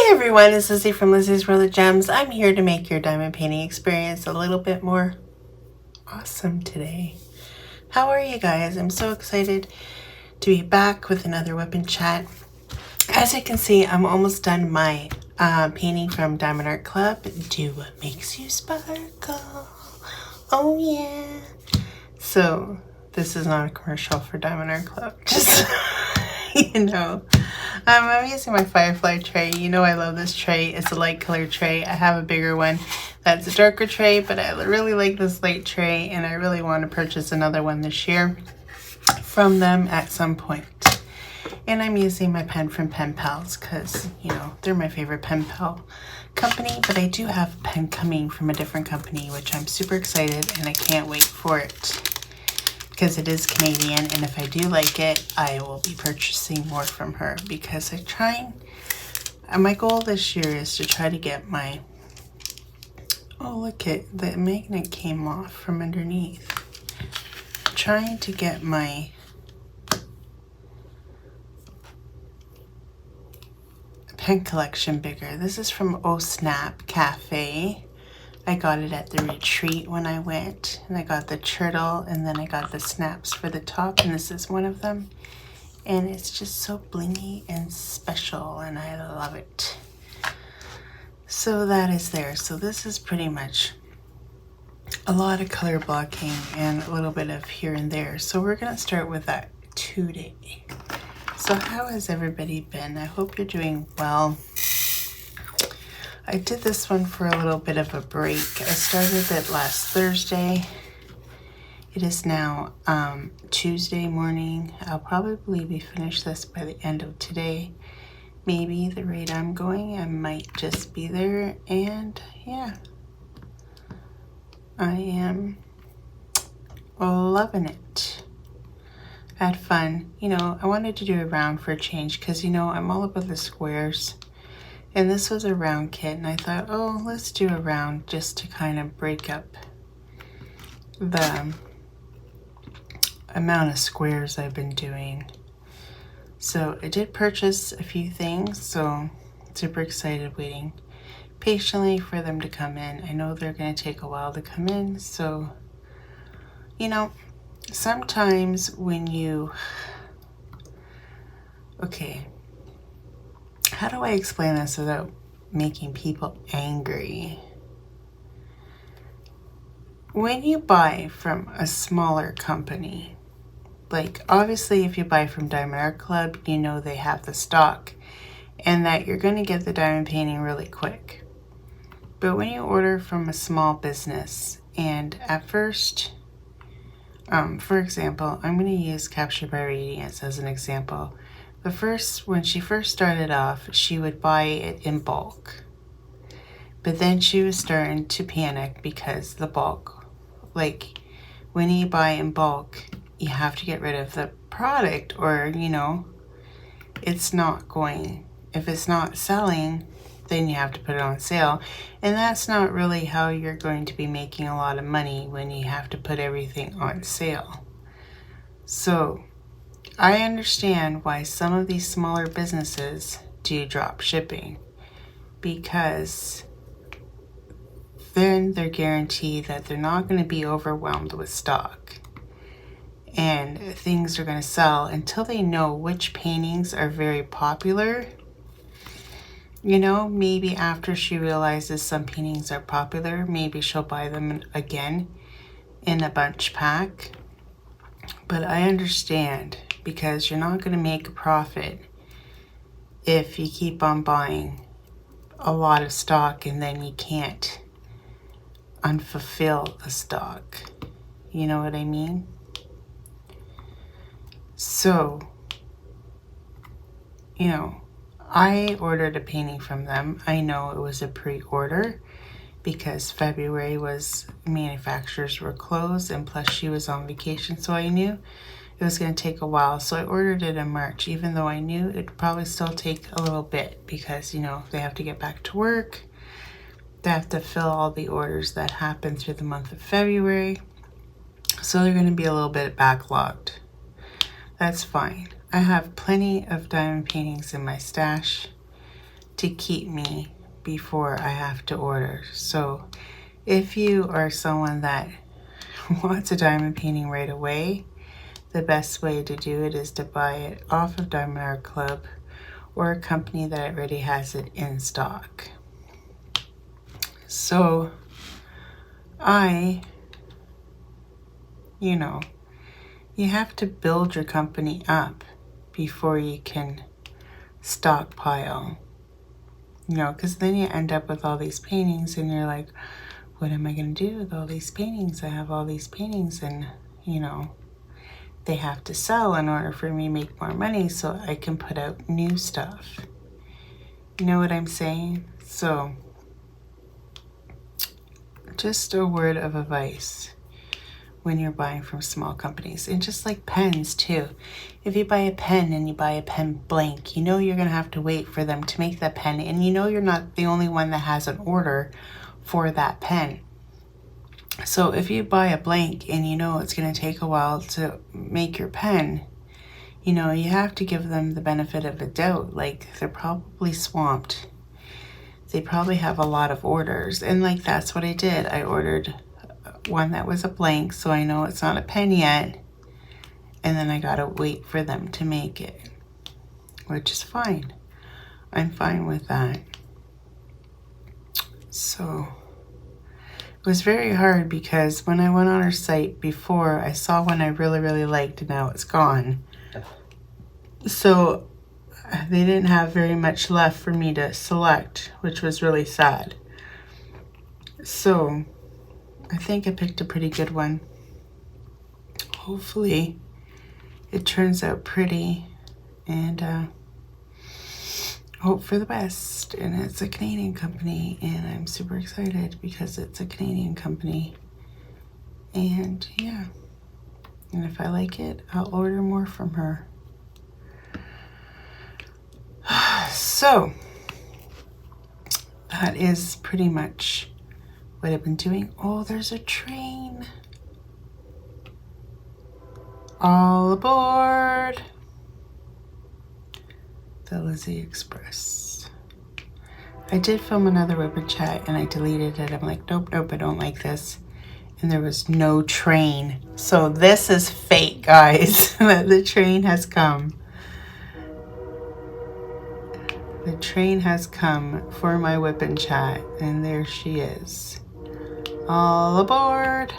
Everyone, it's Lizzie from Lizzie's World of Gems. I'm here to make your diamond painting experience a little bit more awesome today. How are you guys? I'm so excited to be back with another Wip&Chat. As you can see, I'm almost done my painting from Diamond Art Club. Do what makes you sparkle. Oh yeah. So this is not a commercial for Diamond Art Club. Just you know. I'm using my Firefly tray. You know I love this tray. It's a light colored tray. I have a bigger one that's a darker tray, but I really like this light tray, and I really want to purchase another one this year from them at some point. And I'm using my pen from Pen Pals because, you know, they're my favorite pen pal company, but I do have a pen coming from a different company, which I'm super excited, and I can't wait for it. Because it is Canadian, and if I do like it, I will be purchasing more from her because my goal this year is to try to get my, oh look it, the magnet came off from underneath. I'm trying to get my pen collection bigger. This is from Oh Snap Cafe. I got it at the retreat when I went, and I got the turtle, and then I got the snaps for the top, and this is one of them. And it's just so blingy and special, and I love it. So that is there. So this is pretty much a lot of color blocking and a little bit of here and there. So we're gonna start with that today. So how has everybody been? I hope you're doing well. I did this one for a little bit of a break. I started it last Thursday. It is now Tuesday morning. I'll probably be finished this by the end of today. Maybe the rate I'm going, I might just be there. And yeah, I am loving it. I had fun. You know, I wanted to do a round for a change because, you know, I'm all about the squares. And this was a round kit, and I thought, oh, let's do a round just to kind of break up the amount of squares I've been doing. So I did purchase a few things, so super excited, waiting patiently for them to come in. I know they're going to take a while to come in, so, you know, sometimes when you, okay, how do I explain this without making people angry? When you buy from a smaller company, like obviously if you buy from Diamond Art Club, you know they have the stock and that you're going to get the diamond painting really quick. But when you order from a small business, and at first, for example, I'm going to use Captured by Radiance as an example. When she first started off, she would buy it in bulk. But then she was starting to panic because the bulk, like when you buy in bulk, you have to get rid of the product or, you know, it's not going, if it's not selling, then you have to put it on sale. And that's not really how you're going to be making a lot of money when you have to put everything on sale. So I understand why some of these smaller businesses do drop shipping, because then they're guaranteed that they're not going to be overwhelmed with stock and things are going to sell until they know which paintings are very popular. You know, maybe after she realizes some paintings are popular, maybe she'll buy them again in a bunch pack. But I understand, because you're not going to make a profit if you keep on buying a lot of stock and then you can't unfulfill the stock. You know what I mean? So, you know, I ordered a painting from them. I know it was a pre-order because February was, manufacturers were closed, and plus she was on vacation, so I knew it was going to take a while. So I ordered it in March, even though I knew it'd probably still take a little bit because, you know, they have to get back to work. They have to fill all the orders that happen through the month of February. So they're going to be a little bit backlogged. That's fine. I have plenty of diamond paintings in my stash to keep me before I have to order. So if you are someone that wants a diamond painting right away, the best way to do it is to buy it off of Diamond Art Club or a company that already has it in stock. So you know, you have to build your company up before you can stockpile, you know, because then you end up with all these paintings and you're like, what am I going to do with all these paintings? I have all these paintings and, you know, they have to sell in order for me to make more money so I can put out new stuff. You know what I'm saying? So just a word of advice when you're buying from small companies. And just like pens too. If you buy a pen and you buy a pen blank, you know you're going to have to wait for them to make that pen. And you know you're not the only one that has an order for that pen. So if you buy a blank and you know it's going to take a while to make your pen, you know, you have to give them the benefit of a doubt. Like, they're probably swamped. They probably have a lot of orders. And like, that's what I did. I ordered one that was a blank, so I know it's not a pen yet. And then I gotta wait for them to make it, which is fine. I'm fine with that. So it was very hard because when I went on her site before, I saw one I really, really liked and now it's gone. So they didn't have very much left for me to select, which was really sad. So I think I picked a pretty good one. Hopefully it turns out pretty, and hope for the best. And it's a Canadian company and I'm super excited because it's a Canadian company. And yeah, and if I like it, I'll order more from her. So that is pretty much what I've been doing. Oh, there's a train. All aboard the Lizzie Express. I did film another Wip&Chat and I deleted it. I'm like, nope, I don't like this. And there was no train. So this is fake, guys. The train has come. The train has come for my Wip&Chat, and there she is. All aboard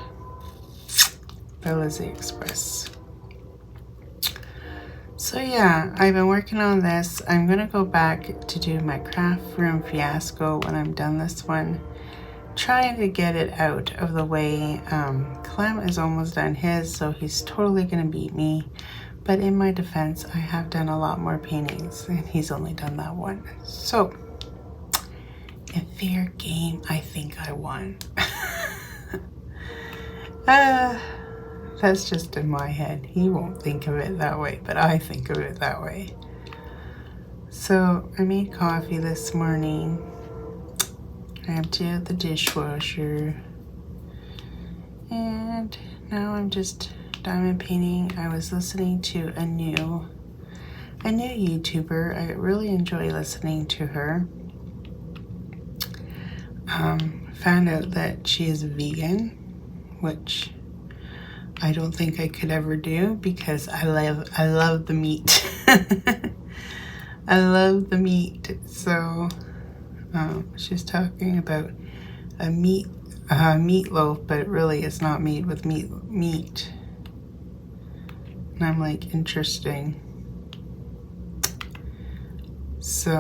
the Lizzie Express. So yeah, I've been working on this. I'm gonna go back to do my craft room fiasco when I'm done this one. Trying to get it out of the way. Clem is almost done his, so he's totally gonna beat me. But in my defense, I have done a lot more paintings and he's only done that one. So, in fair game, I think I won. That's just in my head. He won't think of it that way, but I think of it that way. So, I made coffee this morning. I emptied the dishwasher. And now I'm just diamond painting. I was listening to a new YouTuber. I really enjoy listening to her. Found out that she is vegan, which I don't think I could ever do because I love the meat. I love the meat. So she's talking about a meatloaf, but it really is not made with meat. And I'm like, interesting. So,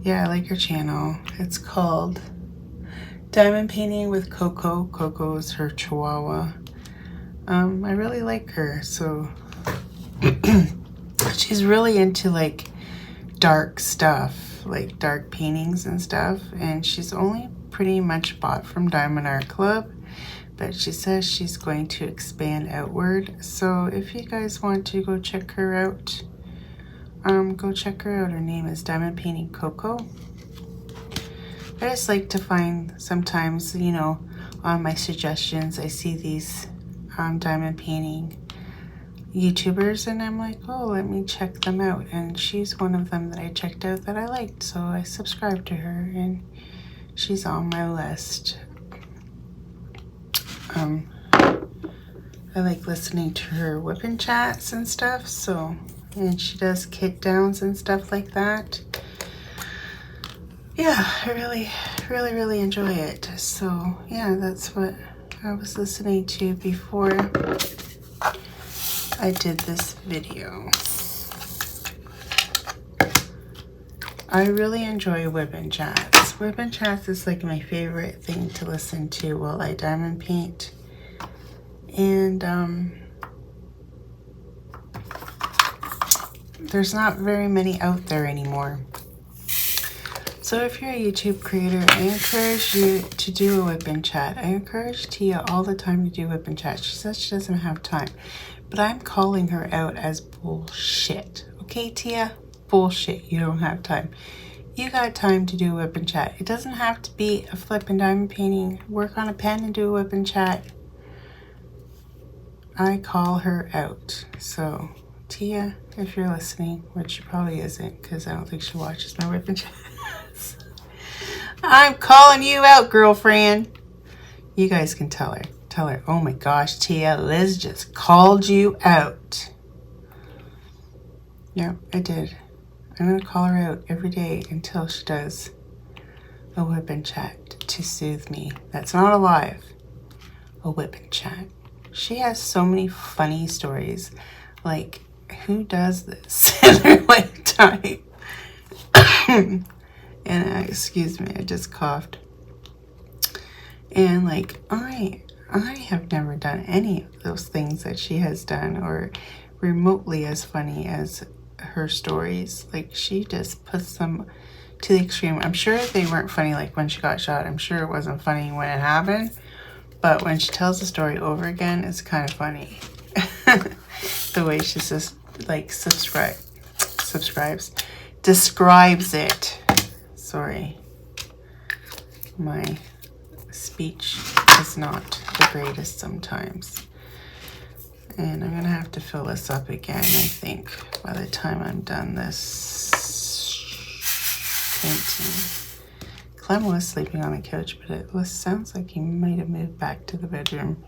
yeah, I like her channel. It's called Diamond Painting with Coco. Coco is her chihuahua. I really like her. So, she's really into like dark stuff, like dark paintings and stuff. And she's only pretty much bought from Diamond Art Club but she says she's going to expand outward. So if you guys want to go check her out, go check her out. Her name is Diamond Painting Coco. I just like to find sometimes, you know, on my suggestions, I see these diamond painting YouTubers and I'm like, oh, let me check them out. And she's one of them that I checked out that I liked. So I subscribed to her and she's on my list. I like listening to her Wip&Chats and stuff. So, and she does kit downs and stuff like that. Yeah, I really enjoy it. So yeah, that's what I was listening to before I did this video. I really enjoy Wip&Chats. Wip&Chats is like my favorite thing to listen to while I diamond paint. And there's not very many out there anymore. So if you're a YouTube creator, I encourage you to do a Wip&Chat. I encourage Tia all the time to do Wip&Chat. She says she doesn't have time, but I'm calling her out as bullshit. Okay, Tia? Bullshit. You don't have time. You got time to do a Wip&Chat. It doesn't have to be a flip and diamond painting. Work on a pen and do a Wip&Chat. I call her out. So, Tia, if you're listening, which she probably isn't because I don't think she watches my Wip&Chat. I'm calling you out, girlfriend. You guys can tell her. Tell her, oh my gosh, Tia, Liz just called you out. Yeah, I did. I'm going to call her out every day until she does a Wip&Chat to soothe me. That's not alive. A Wip&Chat. She has so many funny stories. Like, who does this in their lifetime? And excuse me, I just coughed. And like, I have never done any of those things that she has done or remotely as funny as her stories. Like, she just puts them to the extreme. I'm sure they weren't funny like when she got shot. I'm sure it wasn't funny when it happened. But when she tells the story over again, it's kind of funny. The way she just like describes it. Sorry, my speech is not the greatest sometimes. And I'm gonna have to fill this up again, I think, by the time I'm done this painting. Clem was sleeping on the couch, but it sounds like he might have moved back to the bedroom.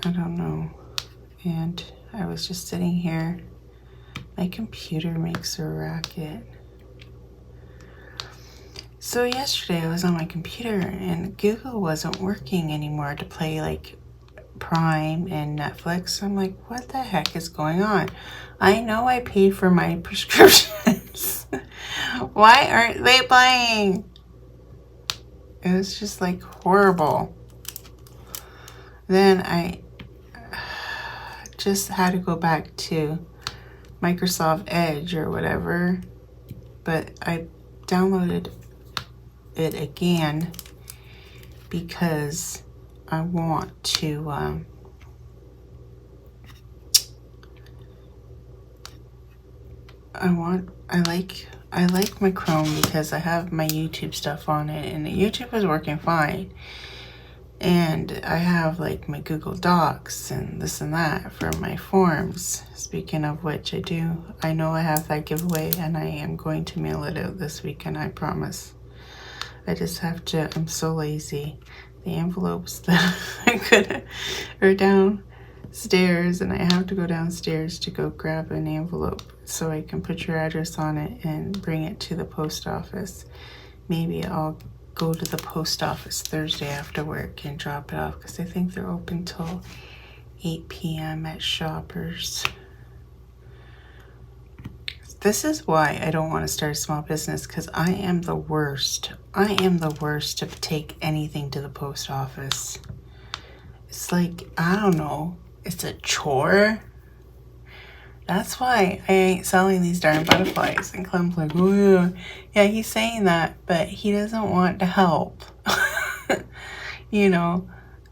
I don't know. And I was just sitting here. My computer makes a racket. So yesterday I was on my computer and Google wasn't working anymore to play like Prime and Netflix. I'm like, what the heck is going on? I know I paid for my prescriptions. Why aren't they playing? It was just like horrible. Then I just had to go back to Microsoft Edge or whatever, but I downloaded it again because I want to I like my Chrome because I have my YouTube stuff on it and the YouTube is working fine. And I have like my Google Docs and this and that for my forms. Speaking of which, I know I have that giveaway and I am going to mail it out this weekend, I promise. I just have to, I'm so lazy. The envelopes that I could are downstairs and I have to go downstairs to go grab an envelope so I can put your address on it and bring it to the post office. Maybe I'll go to the post office Thursday after work and drop it off because I think they're open till 8 p.m. at Shoppers. This is why I don't want to start a small business because I am the worst. I am the worst to take anything to the post office. It's like, I don't know, it's a chore. That's why I ain't selling these darn butterflies. And Clem's like, oh yeah. Yeah, he's saying that, but he doesn't want to help. you know,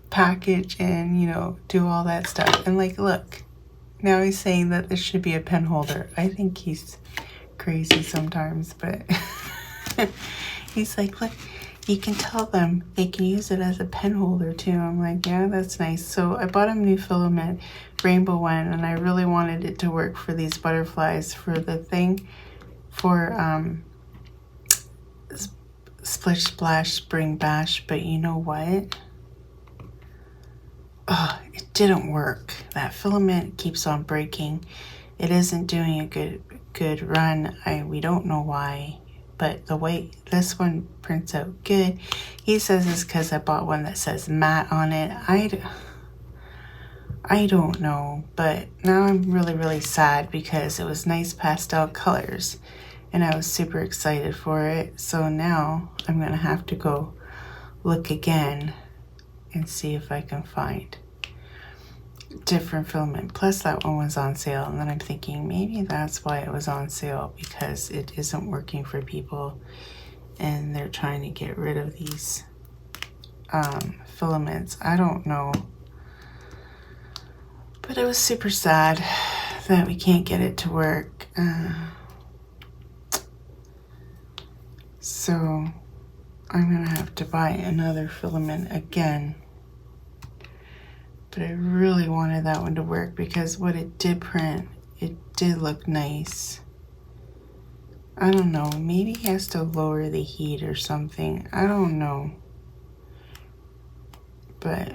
package and, you know, do all that stuff. And like, look, now he's saying that this should be a pen holder. I think he's crazy sometimes, but he's like, look, you can tell them they can use it as a pen holder too. I'm like, yeah, that's nice. So I bought him new filament, rainbow one, and I really wanted it to work for these butterflies for the thing for Splish Splash Spring Bash. But you know what? Oh, it didn't work. That filament keeps on breaking. It isn't doing a good run. We don't know why. But the way this one prints out good, he says it's because I bought one that says matte on it. I don't know, but now I'm really, really sad because it was nice pastel colors and I was super excited for it. So now I'm going to have to go look again and see if I can find different filament. Plus that one was on sale, and then I'm thinking maybe that's why it was on sale, because it isn't working for people and they're trying to get rid of these filaments. I don't know, but it was super sad that we can't get it to work. So I'm gonna have to buy another filament again. But I really wanted that one to work because what it did print, it did look nice. I don't know, maybe he has to lower the heat or something. I don't know. But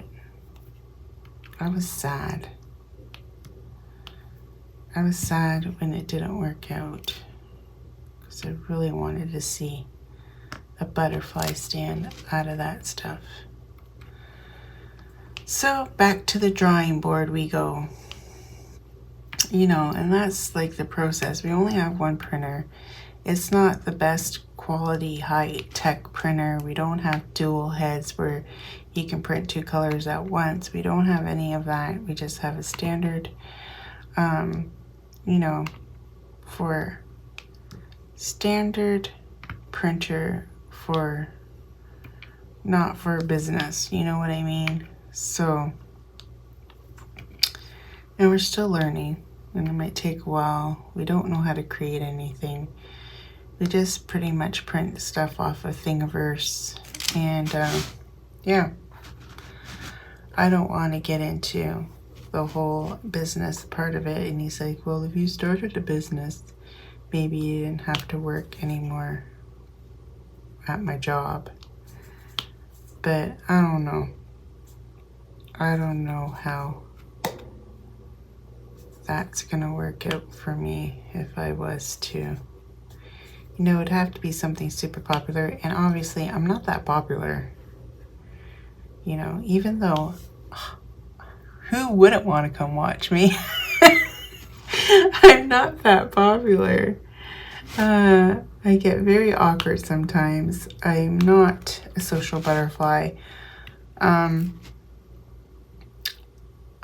I was sad. I was sad when it didn't work out because I really wanted to see a butterfly stand out of that stuff. So back to the drawing board we go. You know, and that's like the process. We only have one printer. It's not the best quality high-tech printer. We don't have dual heads where you can print two colors at once. We don't have any of that. We just have a standard, you know, for standard printer for not for business, you know what I mean? So, and we're still learning, and it might take a while. We don't know how to create anything. We just pretty much print stuff off of Thingiverse, and yeah, I don't want to get into the whole business part of it. And he's like, well, if you started a business, maybe you didn't have to work anymore at my job. But I don't know. I don't know how that's gonna work out for me if I was to. You know, it'd have to be something super popular, and obviously I'm not that popular. You know, even though, who wouldn't want to come watch me? I'm not that popular. I get very awkward sometimes. I'm not a social butterfly.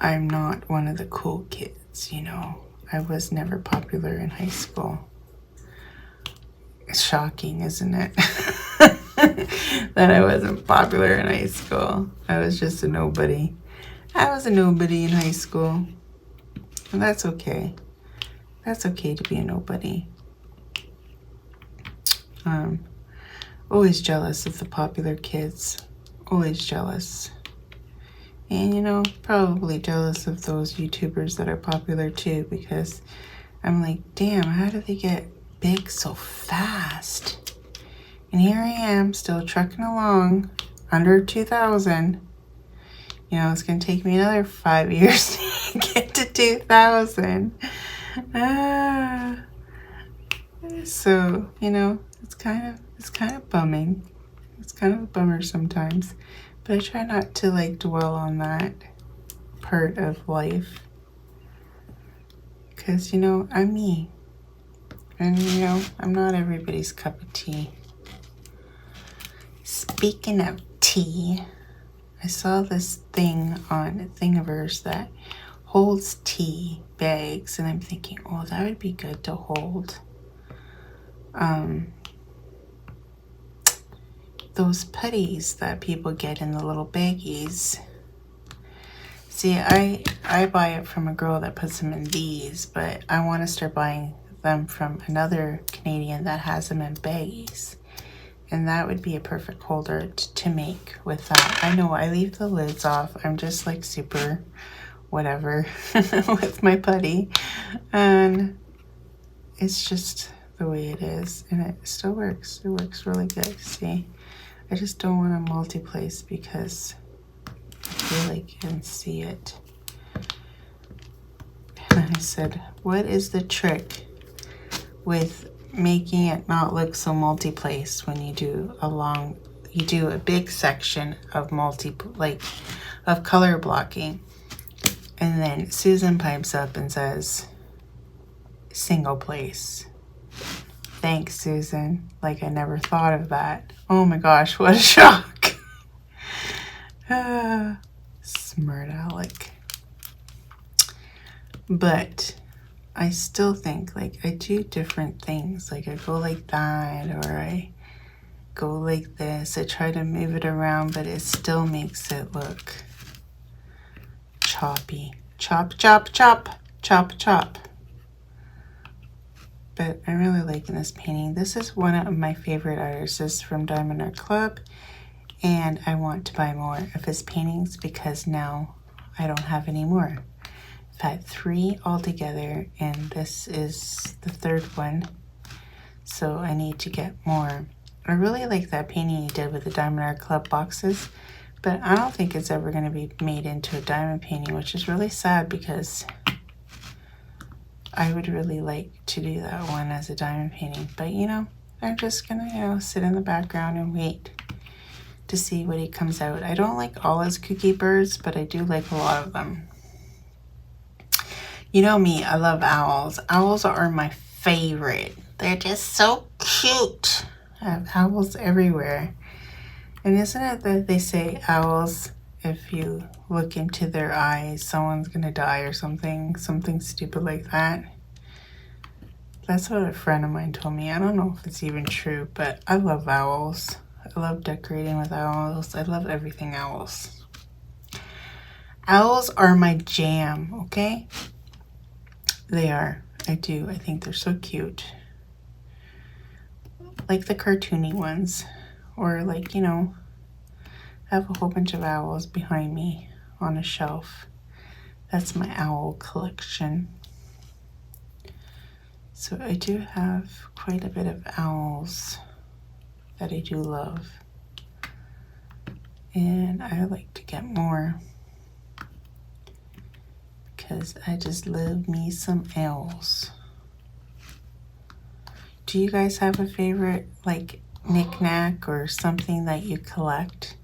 I'm not one of the cool kids, you know. I was never popular in high school. It's shocking, isn't it? That I wasn't popular in high school. I was just a nobody. I was a nobody in high school. And that's okay. That's okay to be a nobody. Always jealous of the popular kids. Always jealous. And, you know, probably jealous of those YouTubers that are popular too, because I'm like, damn, how do they get big so fast? And here I am still trucking along under 2,000. You know, it's going to take me another 5 years to get to 2,000. So, you know, it's kind of bumming. It's kind of a bummer sometimes. But I try not to like dwell on that part of life. Because, you know, I'm me. And, you know, I'm not everybody's cup of tea. Speaking of tea, I saw this thing on Thingiverse that holds tea bags. And I'm thinking, oh, that would be good to those putties that people get in the little baggies. See, I buy it from a girl that puts them in these, but I want to start buying them from another Canadian that has them in baggies. And that would be a perfect holder to make with that. I know I leave the lids off. I'm just like super whatever with my putty. And it's just the way it is. And it still works. It works really good. See, I just don't want to multi-place because I feel like you can see it. And I said, what is the trick with making it not look so multi-place when you do a big section of of color blocking? And then Susan pipes up and says, single place. Thanks, Susan. Like I never thought of that. Oh my gosh, what a shock. Smart aleck. But I still think like I do different things. Like I go like that, or I go like this. I try to move it around, but it still makes it look choppy. Chop, chop, chop, chop, chop. But I'm really liking this painting. This is one of my favorite artists from Diamond Art Club, and I want to buy more of his paintings because now I don't have any more. I've had 3 altogether, and this is the 3rd one, so I need to get more. I really like that painting he did with the Diamond Art Club boxes, but I don't think it's ever going to be made into a diamond painting, which is really sad because I would really like to do that one as a diamond painting. But you know, I'm just gonna, you know, sit in the background and wait to see what he comes out. I don't like all his cookie birds, but I do like a lot of them. You know me, I love owls. Owls are my favorite. They're just so cute. I have owls everywhere. And isn't it that they say owls, if you look into their eyes, someone's gonna die or something stupid like that? That's what a friend of mine told me. I don't know if it's even true, but I love owls. I love decorating with owls. I love everything owls. Owls are my jam, okay? They are. I do. I think they're so cute. Like the cartoony ones. Or like, you know, I have a whole bunch of owls behind me on a shelf. That's my owl collection. So I do have quite a bit of owls that I do love. And I like to get more because I just love me some owls. Do you guys have a favorite like knick-knack or something that you collect?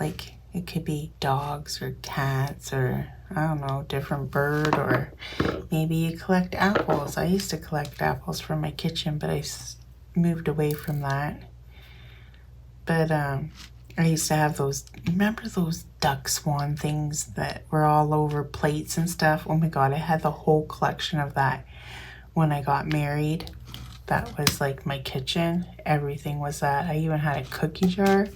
Like it could be dogs or cats or I don't know, different bird, or maybe you collect apples. I used to collect apples from my kitchen, but I moved away from that. But I used to have those, remember those duck swan things that were all over plates and stuff? Oh my God, I had the whole collection of that when I got married. That was like my kitchen. Everything was that. I even had a cookie jar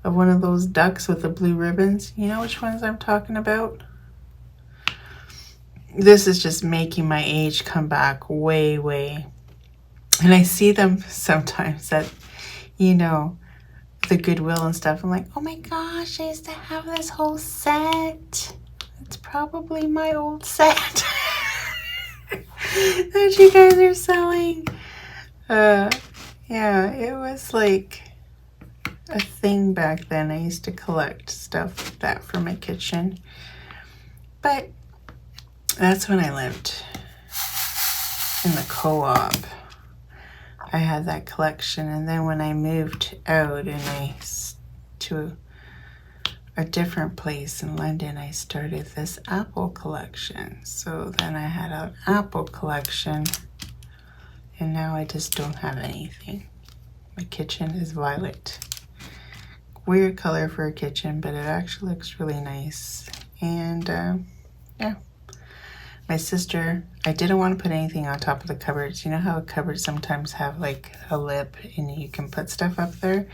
of one of those ducks with the blue ribbons. You know which ones I'm talking about? This is just making my age come back way, way. And I see them sometimes at, you know, the Goodwill and stuff. I'm like, oh my gosh, I used to have this whole set. It's probably my old set that you guys are selling. Yeah, it was like a thing back then. I used to collect stuff like that for my kitchen. But that's when I lived in the co-op. I had that collection, and then when I moved out to a different place in London, I started this apple collection. So then I had an apple collection, and now I just don't have anything. My kitchen is violet. Weird color for a kitchen, but it actually looks really nice. And yeah, My sister, I didn't want to put anything on top of the cupboards. You know how cupboards sometimes have like a lip and you can put stuff up there?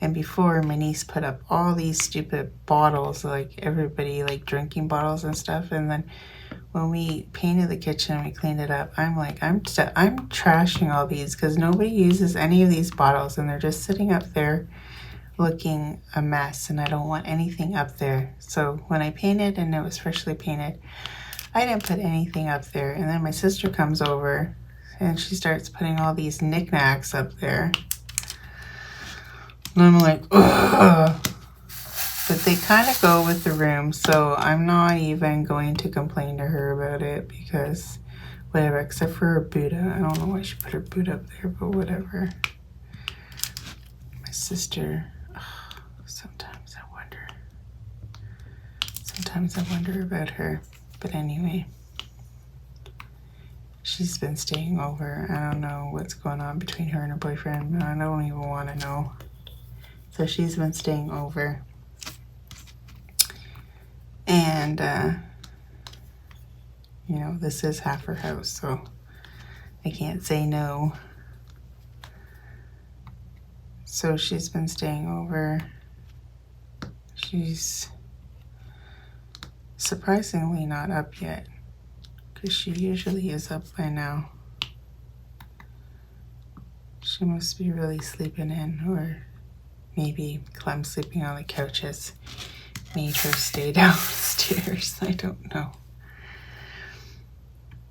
And before, my niece put up all these stupid bottles, like everybody, like drinking bottles and stuff. And then when we painted the kitchen, we cleaned it up. I'm like, I'm trashing all these because nobody uses any of these bottles, and they're just sitting up there looking a mess, and I don't want anything up there. So when I painted, and it was freshly painted, I didn't put anything up there. And then my sister comes over, and she starts putting all these knickknacks up there. And I'm like, ugh. But they kind of go with the room, so I'm not even going to complain to her about it because whatever, except for her Buddha. I don't know why she put her Buddha up there, but whatever. My sister, sometimes I wonder about her. But anyway, she's been staying over. I don't know what's going on between her and her boyfriend. I don't even want to know. So she's been staying over. And, you know, this is half her house, so I can't say no. So she's been staying over. She's surprisingly not up yet, because she usually is up by now. She must be really sleeping in, or maybe Clem sleeping on the couches made her stay downstairs. I don't know.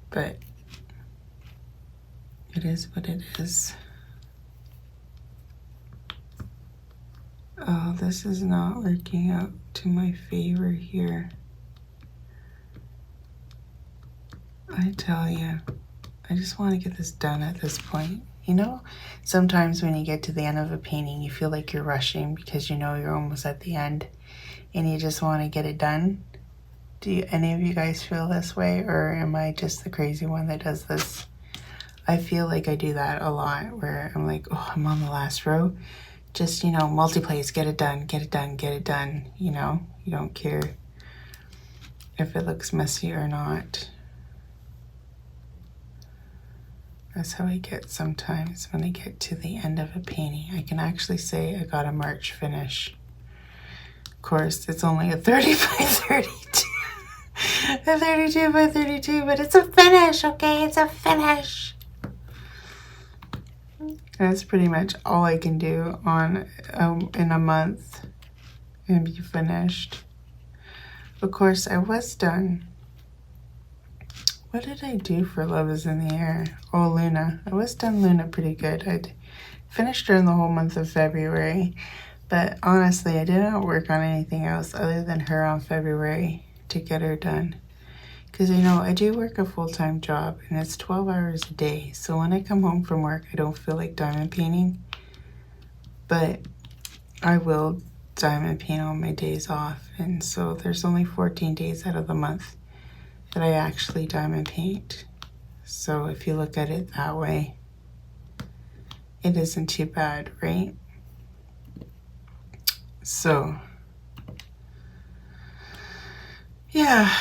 But it is what it is. Oh, this is not working out to my favor here. I tell you, I just want to get this done at this point. You know, sometimes when you get to the end of a painting, you feel like you're rushing because you know you're almost at the end and you just want to get it done. Do any of you guys feel this way, or am I just the crazy one that does this? I feel like I do that a lot, where I'm like, oh, I'm on the last row. Just, you know, multi-place, get it done, get it done, get it done. You know, you don't care if it looks messy or not. That's how I get sometimes when I get to the end of a painting. I can actually say I got a March finish. Of course, it's only a 30 by 32. A 32 by 32, but it's a finish, okay? It's a finish. That's pretty much all I can do on in a month and be finished. Of course, I was done. What did I do for Love is in the Air? Oh, Luna. I was done Luna pretty good. I'd finished her in the whole month of February. But honestly, I didn't work on anything else other than her on February to get her done. Because, you know, I do work a full-time job, and it's 12 hours a day. So when I come home from work, I don't feel like diamond painting. But I will diamond paint on my days off. And so there's only 14 days out of the month that I actually diamond paint. So if you look at it that way, it isn't too bad, right? So, yeah,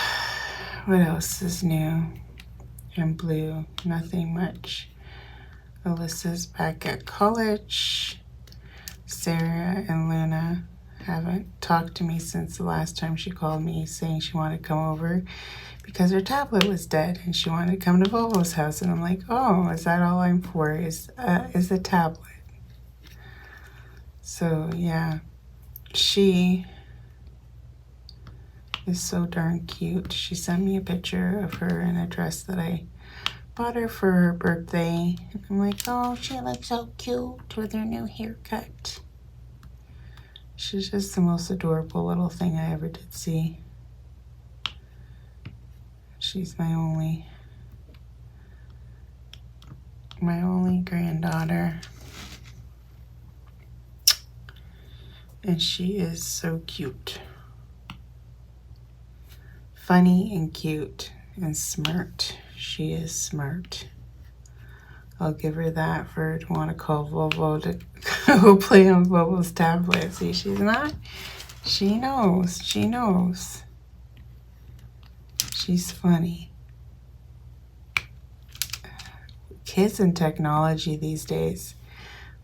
what else is new and blue? Nothing much. Alyssa's back at college. Sarah and Luna haven't talked to me since the last time she called me saying she wanted to come over because her tablet was dead and she wanted to come to Volvo's house. And I'm like, oh, is that all I'm for? Is the tablet? So, yeah. She is so darn cute. She sent me a picture of her in a dress that I bought her for her birthday. And I'm like, oh, she looks so cute with her new haircut. She's just the most adorable little thing I ever did see. She's my only granddaughter. And she is so cute. Funny and cute and smart. She is smart. I'll give her that for her to want to call Volvo to go play on Volvo's tablet. See, she's not. She knows. She knows. She's funny. kids and technology these days.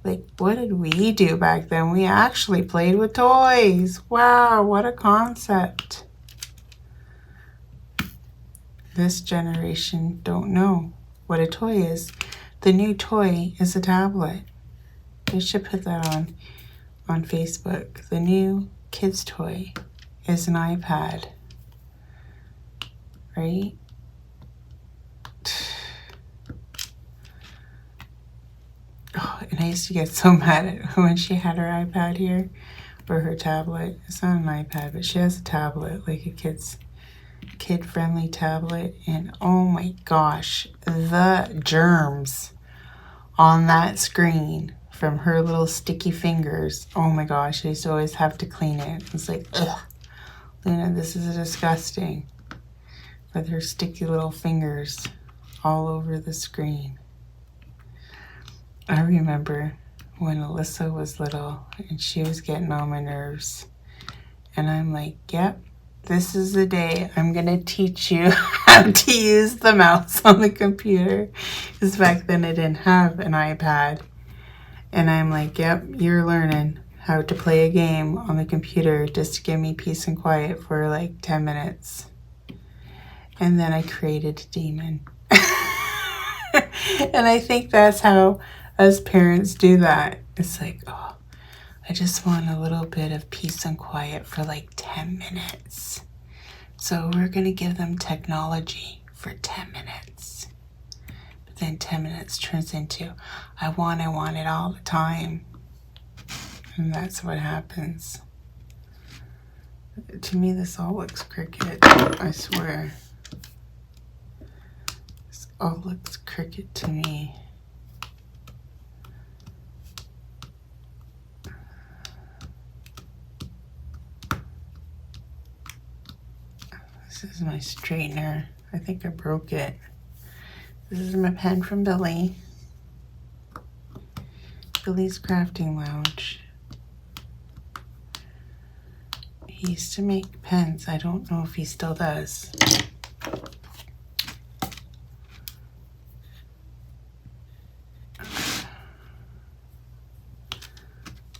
Like, what did we do back then? We actually played with toys. Wow, what a concept. This generation don't know what a toy is. The new toy is a tablet. They should put that on Facebook. The new kids' toy is an iPad. Right? Oh, and I used to get so mad at her when she had her iPad here, or her tablet. It's not an iPad, but she has a tablet, like a kid-friendly tablet. And oh my gosh, the germs on that screen from her little sticky fingers. Oh my gosh, I used to always have to clean it. It's like, ugh, Luna, this is disgusting. With her sticky little fingers all over the screen. I remember when Alyssa was little and she was getting on my nerves. And I'm like, yep, this is the day I'm going to teach you how to use the mouse on the computer. Because back then I didn't have an iPad. And I'm like, yep, you're learning how to play a game on the computer just to give me peace and quiet for like 10 minutes. And then I created a demon. And I think that's how us parents do that. It's like, oh, I just want a little bit of peace and quiet for like 10 minutes. So we're going to give them technology for 10 minutes. But then 10 minutes turns into, I want it all the time. And that's what happens. To me, this all looks crooked. I swear. This all looks crooked to me. This is my straightener. I think I broke it. This is my pen from Billy. Billy's Crafting Lounge. He used to make pens. I don't know if he still does.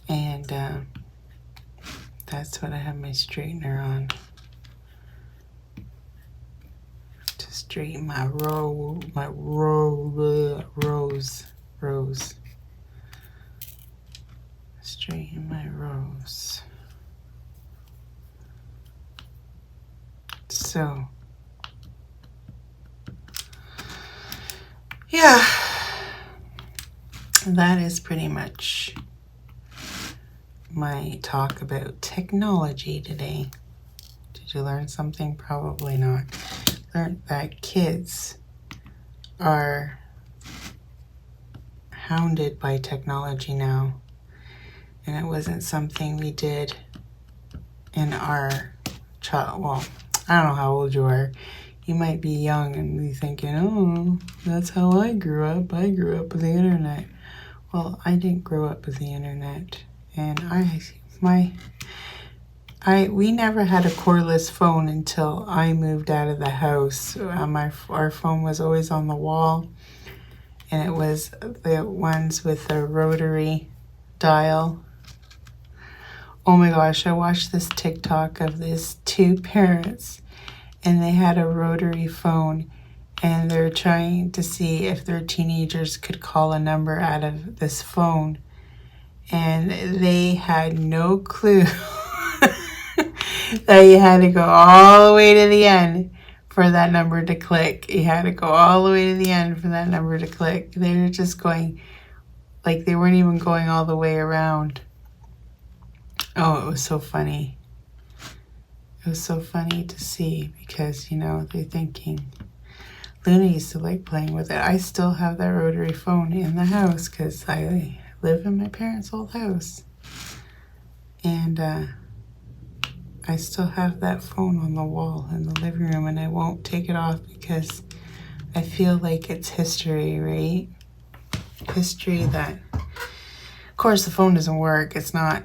And that's what I have my straightener on. To straighten my rose. Straighten my rose. So, yeah, that is pretty much my talk about technology today. Did you learn something? Probably not. Learned that kids are hounded by technology now, and it wasn't something we did in our child. Well, I don't know how old you are. You might be young and be thinking, oh, that's how I grew up. I grew up with the internet. Well, I didn't grow up with the internet, and we never had a cordless phone until I moved out of the house. Our phone was always on the wall, and it was the ones with the rotary dial. Oh my gosh, I watched this TikTok of these two parents, and they had a rotary phone, and they're trying to see if their teenagers could call a number out of this phone, and they had no clue that you had to go all the way to the end for that number to click. You had to go all the way to the end for that number to click. They were just going, like they weren't even going all the way around. Oh, it was so funny. It was so funny to see because, you know, they're thinking, Luna used to like playing with it. I still have that rotary phone in the house because I live in my parents' old house. And I still have that phone on the wall in the living room, and I won't take it off because I feel like it's history, right? History that, of course, the phone doesn't work. It's not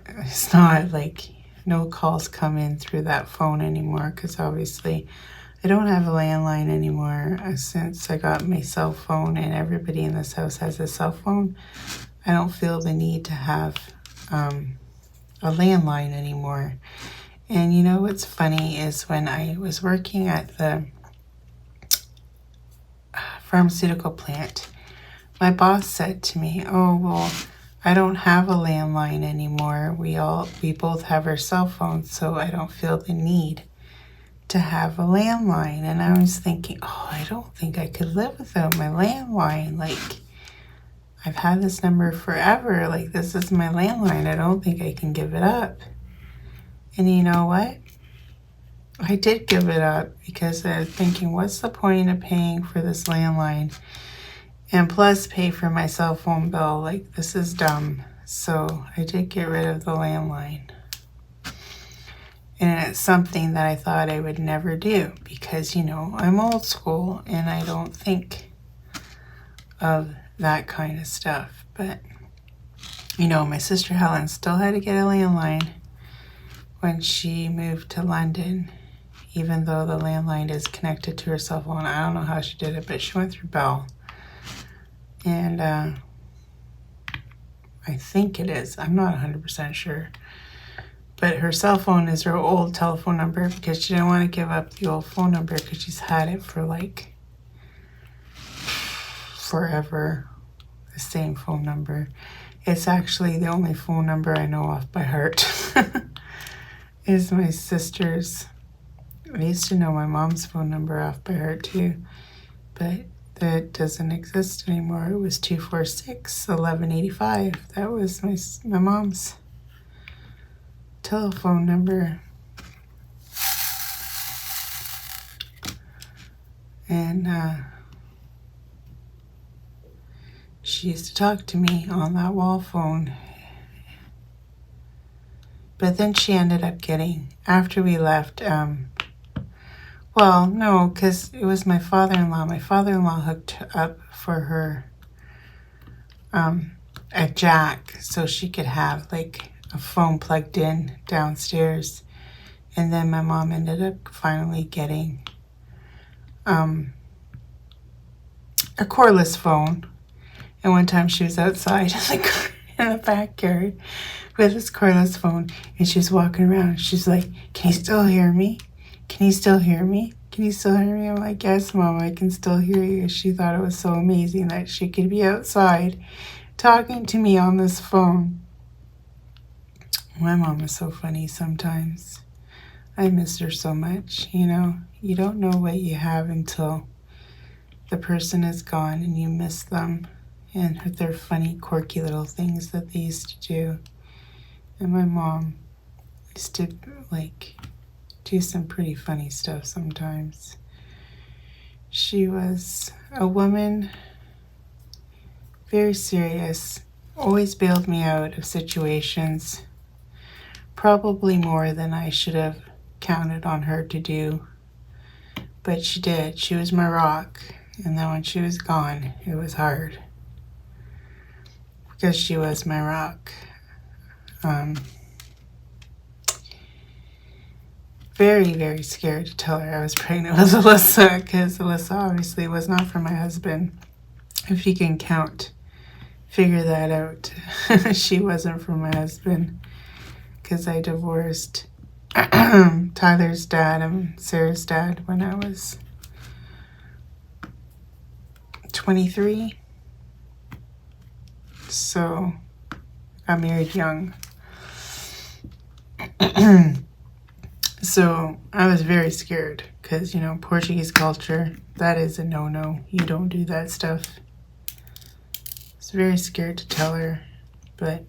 like no calls come in through that phone anymore because obviously I don't have a landline anymore since I got my cell phone, and everybody in this house has a cell phone. I don't feel the need to have a landline anymore. And you know what's funny is when I was working at the pharmaceutical plant, my boss said to me, "Oh, well, I don't have a landline anymore. We both have our cell phones, so I don't feel the need to have a landline." And I was thinking, oh, I don't think I could live without my landline. Like, I've had this number forever. Like, this is my landline. I don't think I can give it up. And you know what? I did give it up because I was thinking, what's the point of paying for this landline and plus pay for my cell phone bill? Like, this is dumb. So I did get rid of the landline. And it's something that I thought I would never do because, you know, I'm old school and I don't think of that kind of stuff. But, you know, my sister Helen still had to get a landline when she moved to London, even though the landline is connected to her cell phone. I don't know how she did it, but she went through Bell. And I think it is. I'm not 100% sure. But her cell phone is her old telephone number because she didn't want to give up the old phone number because she's had it for like forever, the same phone number. It's actually the only phone number I know off by heart. Is my sister's. I used to know my mom's phone number off by heart too, but that doesn't exist anymore. It was 246-1185. That was my mom's telephone number. And she used to talk to me on that wall phone. But then she ended up getting, after we left, well, no, because it was my father-in-law. My father-in-law hooked up for her a jack so she could have like a phone plugged in downstairs. And then my mom ended up finally getting a cordless phone. And one time she was outside in the backyard with this cordless phone, and she was walking around. And she's like, "Can you still hear me? Can you still hear me? Can you still hear me?" I'm like, "Yes, Mom, I can still hear you." She thought it was so amazing that she could be outside talking to me on this phone. My mom is so funny sometimes. I miss her so much. You know, you don't know what you have until the person is gone and you miss them and their funny, quirky little things that they used to do. And my mom used to, like, do some pretty funny stuff sometimes. She was a woman, very serious, always bailed me out of situations, probably more than I should have counted on her to do. But she did. She was my rock. And then when she was gone, it was hard. Because she was my rock. Very, very scared to tell her I was pregnant with Alyssa, because Alyssa obviously was not for my husband. If you can figure that out. She wasn't for my husband, because I divorced Tyler's dad and Sarah's dad when I was 23. So I married young. So I was very scared because, you know, Portuguese culture, that is a no-no. You don't do that stuff. I was very scared to tell her, but,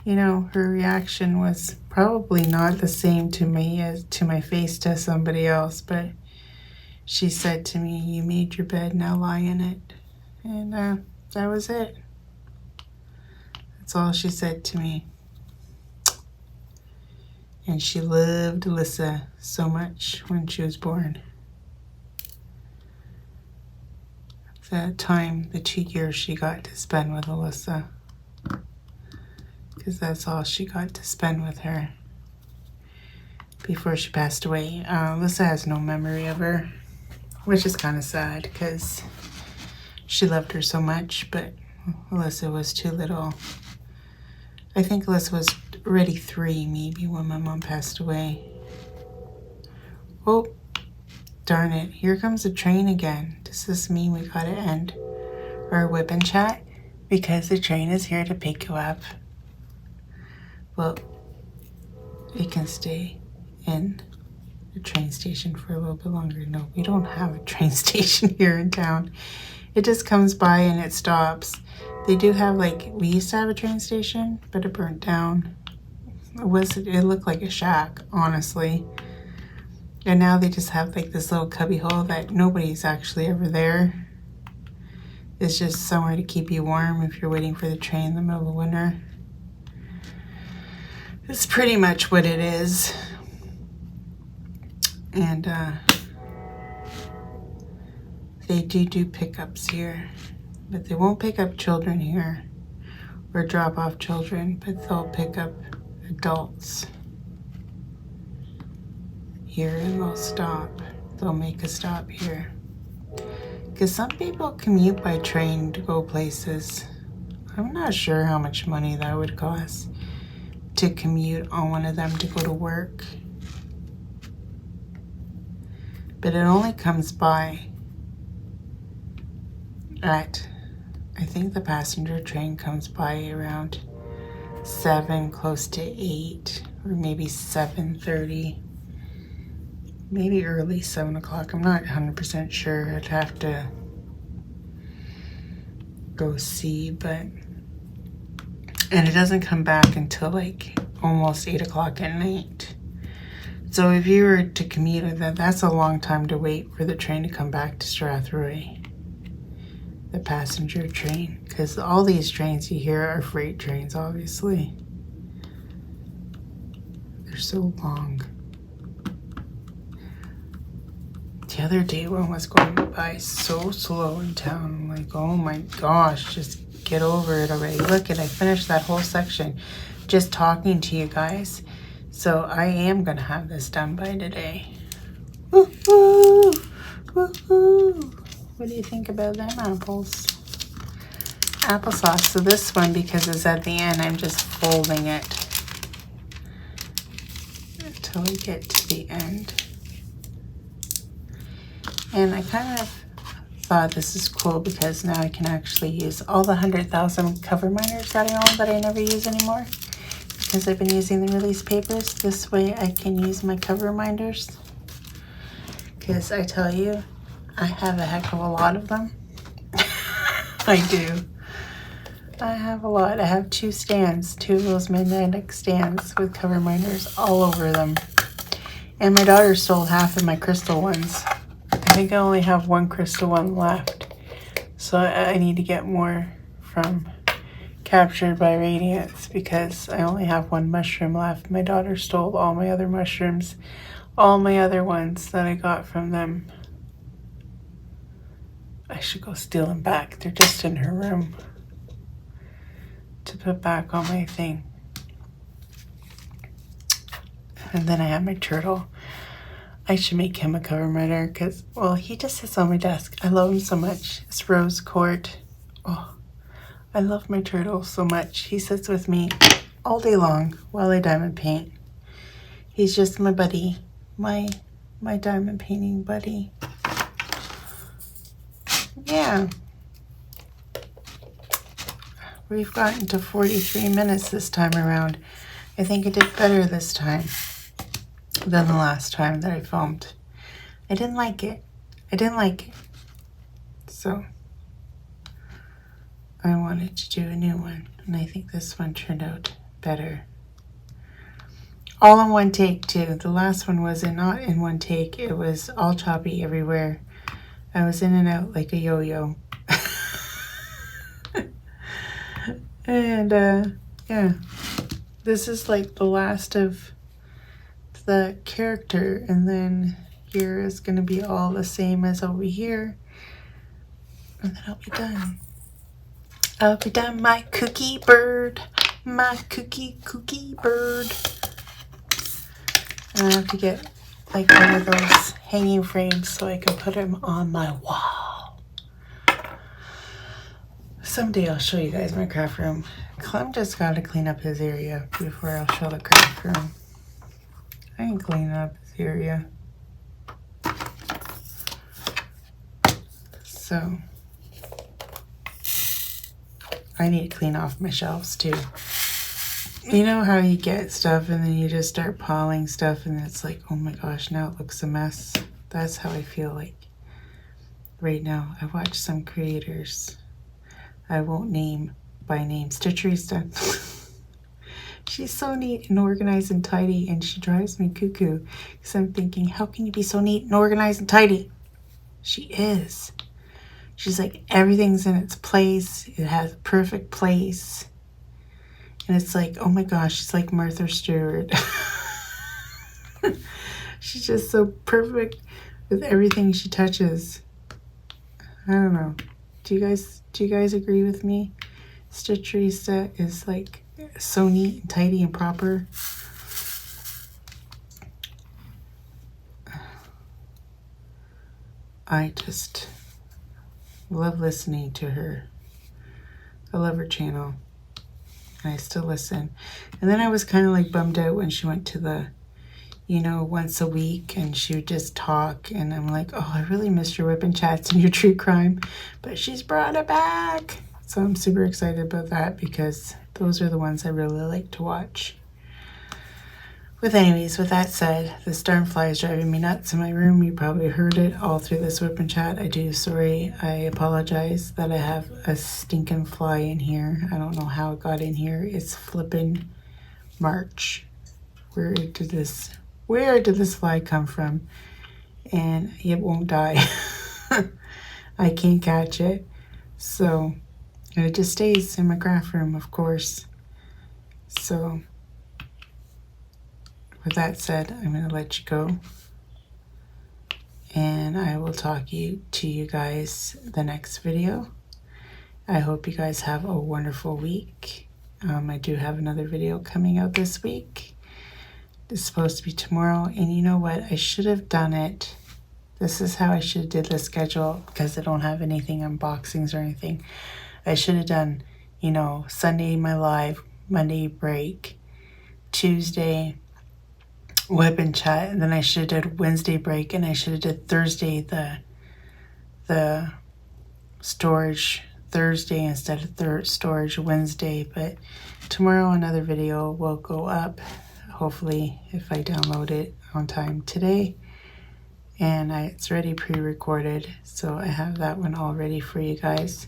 you know, her reaction was probably not the same to me as to my face to somebody else, but she said to me, "You made your bed, now lie in it." And that was it. That's all she said to me. And she loved Alyssa so much when she was born. That time, the 2 years she got to spend with Alyssa. Because that's all she got to spend with her. before she passed away. Alyssa has no memory of her, which is kind of sad because she loved her so much, but Alyssa was too little. I think Alyssa was already 3 maybe when my mom passed away. Oh, darn it. Here comes the train again. Does this mean we gotta end our Wip&Chat? Because the train is here to pick you up. Well, it can stay in the train station for a little bit longer. No, we don't have a train station here in town. It just comes by and it stops. They do have, like, we used to have a train station, but it burnt down. It looked like a shack, honestly. And now they just have, like, this little cubby hole that nobody's actually ever there. It's just somewhere to keep you warm if you're waiting for the train in the middle of winter. It's pretty much what it is. And they do pickups here, but they won't pick up children here or drop off children, but they'll pick up adults here and they'll stop. They'll make a stop here. Because some people commute by train to go places. I'm not sure how much money that would cost to commute on one of them to go to work. But it only comes by at, I think the passenger train comes by around 7, close to 8, or maybe 7:30. Maybe early 7 o'clock. I'm not 100% sure. I'd have to go see, but, and it doesn't come back until like almost 8 o'clock at night. So if you were to commute with that, that's a long time to wait for the train to come back to Strathroy. The passenger train, because all these trains you hear are freight trains, obviously. They're so long. The other day one was going by so slow in town. I'm like, oh my gosh, just get over it already. Look, I finished that whole section just talking to you guys. So I am going to have this done by today. Woohoo! Woohoo! What do you think about them apples? Applesauce. So this one, because it's at the end, I'm just folding it until we get to the end. And I kind of thought this is cool because now I can actually use all the 100,000 cover miners that I own that I never use anymore. Because I've been using the release papers. This way I can use my cover minders. Because I tell you, I have a heck of a lot of them. I do. I have a lot. I have 2 stands, 2 of those magnetic stands with cover minders all over them. And my daughter stole half of my crystal ones. I think I only have 1 crystal one left. So I need to get more from Captured by Radiance because I only have 1 mushroom left. My daughter stole all my other mushrooms, all my other ones that I got from them. I should go steal them back. They're just in her room to put back on my thing. And then I have my turtle. I should make him a cover miner because, well, he just sits on my desk. I love him so much. It's rose quartz. Oh, I love my turtle so much. He sits with me all day long while I diamond paint. He's just my buddy, my diamond painting buddy. Yeah. We've gotten to 43 minutes this time around. I think I did better this time than the last time that I filmed. I didn't like it. So I wanted to do a new one, and I think this one turned out better. All in one take too. The last one was not in one take. It was all choppy everywhere. I was in and out like a yo-yo. And yeah, this is like the last of the character, and then here is going to be all the same as over here, and then I'll be done. I'll be done, my cookie bird, my cookie bird. And I have to get like one of those hanging frames so I can put them on my wall. Someday I'll show you guys my craft room. Clem just got to clean up his area before I'll show the craft room. I can clean up his area. So I need to clean off my shelves too. You know how you get stuff and then you just start piling stuff and it's like, oh my gosh, now it looks a mess. That's how I feel like right now. I watch some creators. I won't name by name. Stitcherista. She's so neat and organized and tidy, and she drives me cuckoo because I'm thinking, how can you be so neat and organized and tidy? She is. She's like, everything's in its place. It has a perfect place. And it's like, oh my gosh, she's like Martha Stewart. She's just so perfect with everything she touches. I don't know. Do you guys agree with me? Stitcherista is like so neat and tidy and proper. I just love listening to her. I love her channel. And I still listen. And then I was kind of like bummed out when she went to the, you know, once a week and she would just talk. And I'm like, oh, I really missed your Wip&Chats and your true crime. But she's brought it back. So I'm super excited about that because those are the ones I really like to watch. With that said, this darn fly is driving me nuts in my room. You probably heard it all through this Wip&Chat. I apologize that I have a stinking fly in here. I don't know how it got in here. It's flippin' March. Where did this fly come from? And it won't die. I can't catch it. So it just stays in my craft room, of course. So with that said, I'm going to let you go. And I will talk to you guys the next video. I hope you guys have a wonderful week. I do have another video coming out this week. It's supposed to be tomorrow. And you know what? I should have done it. This is how I should have did the schedule because I don't have anything unboxings or anything. I should have done, you know, Sunday my live, Monday break, Tuesday Wip&Chat, and then I should have did Wednesday break, and I should have did Thursday the storage Thursday instead of storage Wednesday. But tomorrow another video will go up, hopefully if I download it on time today. And it's already pre-recorded, so I have that one all ready for you guys.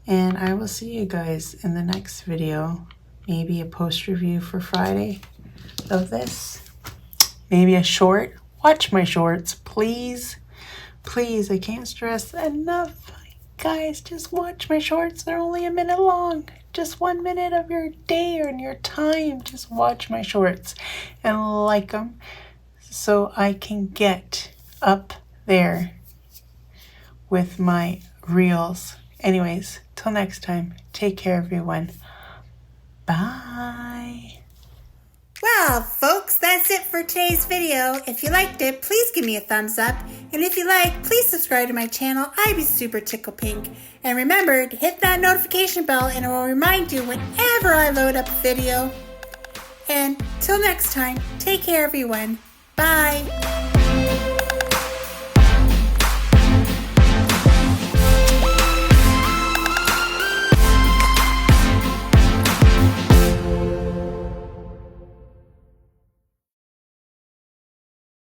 And I will see you guys in the next video. Maybe a post review for Friday of this. Maybe a short. Watch my shorts, please. Please, I can't stress enough. Guys, just watch my shorts. They're only a minute long. Just 1 minute of your day or in your time. Just watch my shorts and like them so I can get up there with my reels. Anyways, till next time, take care, everyone. Bye. Well, folks, that's it for today's video. If you liked it, please give me a thumbs up. And if you like, please subscribe to my channel. I'd be super tickle pink. And remember to hit that notification bell and it will remind you whenever I load up a video. And till next time, take care, everyone. Bye.